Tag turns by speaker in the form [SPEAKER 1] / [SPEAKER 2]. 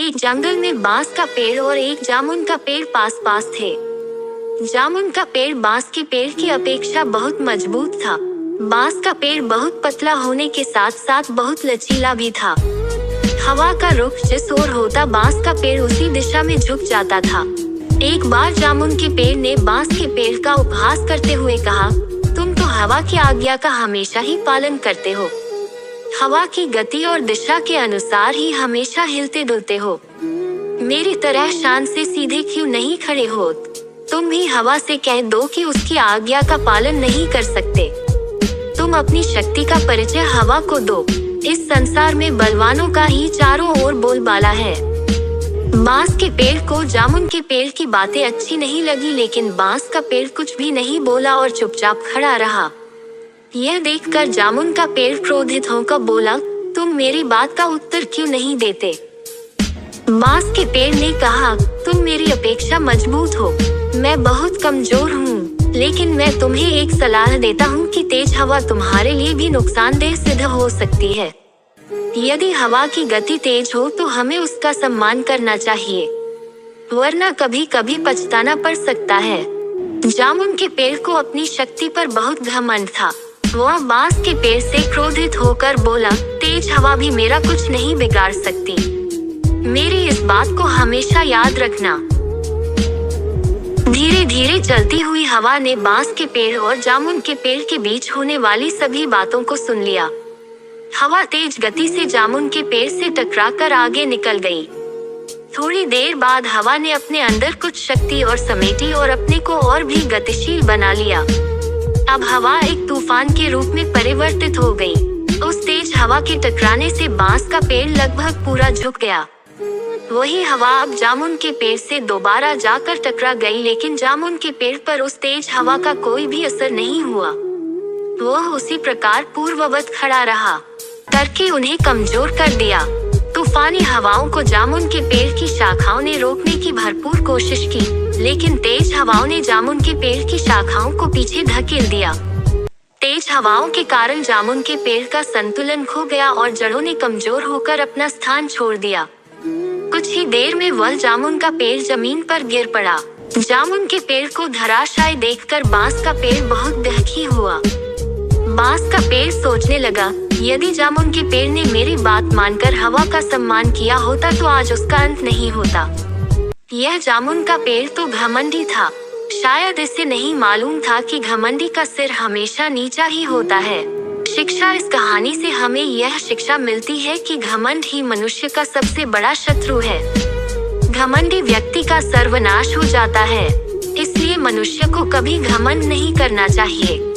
[SPEAKER 1] एक जंगल में बांस का पेड़ और एक जामुन का पेड़ पास पास थे। जामुन का पेड़ बांस के पेड़ की अपेक्षा बहुत मजबूत था। बांस का पेड़ बहुत पतला होने के साथ साथ बहुत लचीला भी था। हवा का रुख जिस ओर होता बांस का पेड़ उसी दिशा में झुक जाता था। एक बार जामुन के पेड़ ने बांस के पेड़ का उपहास करते हुए कहा, तुम तो हवा की आज्ञा का हमेशा ही पालन करते हो। हवा की गति और दिशा के अनुसार ही हमेशा हिलते डुलते हो। मेरी तरह शान से सीधे क्यों नहीं खड़े हो? तुम भी हवा से कह दो कि उसकी आज्ञा का पालन नहीं कर सकते। तुम अपनी शक्ति का परिचय हवा को दो। इस संसार में बलवानों का ही चारों ओर बोलबाला है। बांस के पेड़ को जामुन के पेड़ की बातें अच्छी नहीं लगी, लेकिन बांस का पेड़ कुछ भी नहीं बोला और चुपचाप खड़ा रहा। यह देखकर जामुन का पेड़ क्रोधित होकर बोला, तुम मेरी बात का उत्तर क्यों नहीं देते? बांस के पेड़ ने कहा, तुम मेरी अपेक्षा मजबूत हो, मैं बहुत कमजोर हूँ, लेकिन मैं तुम्हें एक सलाह देता हूँ कि तेज हवा तुम्हारे लिए भी नुकसानदेह सिद्ध हो सकती है। यदि हवा की गति तेज हो तो हमें उसका सम्मान करना चाहिए, वरना कभी कभी पछताना पड़ सकता है। जामुन के पेड़ को अपनी शक्ति पर बहुत घमंड था। वह बांस के पेड़ से क्रोधित होकर बोला, तेज हवा भी मेरा कुछ नहीं बिगाड़ सकती, मेरी इस बात को हमेशा याद रखना। धीरे धीरे चलती हुई हवा ने बांस के पेड़ और जामुन के पेड़ के बीच होने वाली सभी बातों को सुन लिया। हवा तेज गति से जामुन के पेड़ से टकराकर आगे निकल गई। थोड़ी देर बाद हवा ने अपने अंदर कुछ शक्ति और समेटी और अपने को और भी गतिशील बना लिया। अब हवा एक तूफान के रूप में परिवर्तित हो गई। उस तेज हवा के टकराने से बांस का पेड़ लगभग पूरा झुक गया। वही हवा अब जामुन के पेड़ से दोबारा जाकर टकरा गई, लेकिन जामुन के पेड़ पर उस तेज हवा का कोई भी असर नहीं हुआ। वह उसी प्रकार पूर्ववत खड़ा रहा करके उन्हें कमजोर कर दिया। तूफानी हवाओं को जामुन के पेड़ की शाखाओं ने रोकने की भरपूर कोशिश की, लेकिन तेज हवाओं ने जामुन के पेड़ की शाखाओं को पीछे धकेल दिया। तेज हवाओं के कारण जामुन के पेड़ का संतुलन खो गया और जड़ों ने कमजोर होकर अपना स्थान छोड़ दिया। कुछ ही देर में वह जामुन का पेड़ जमीन पर गिर पड़ा। जामुन के पेड़ को धराशायी देखकर बांस का पेड़ बहुत दुखी हुआ। बांस का पेड़ सोचने लगा, यदि जामुन के पेड़ ने मेरी बात मानकर हवा का सम्मान किया होता तो आज उसका अंत नहीं होता। यह जामुन का पेड़ तो घमंडी था। शायद इसे नहीं मालूम था कि घमंडी का सिर हमेशा नीचा ही होता है। शिक्षा, इस कहानी से हमें यह शिक्षा मिलती है कि घमंड ही मनुष्य का सबसे बड़ा शत्रु है। घमंडी व्यक्ति का सर्वनाश हो जाता है, इसलिए मनुष्य को कभी घमंड नहीं करना चाहिए।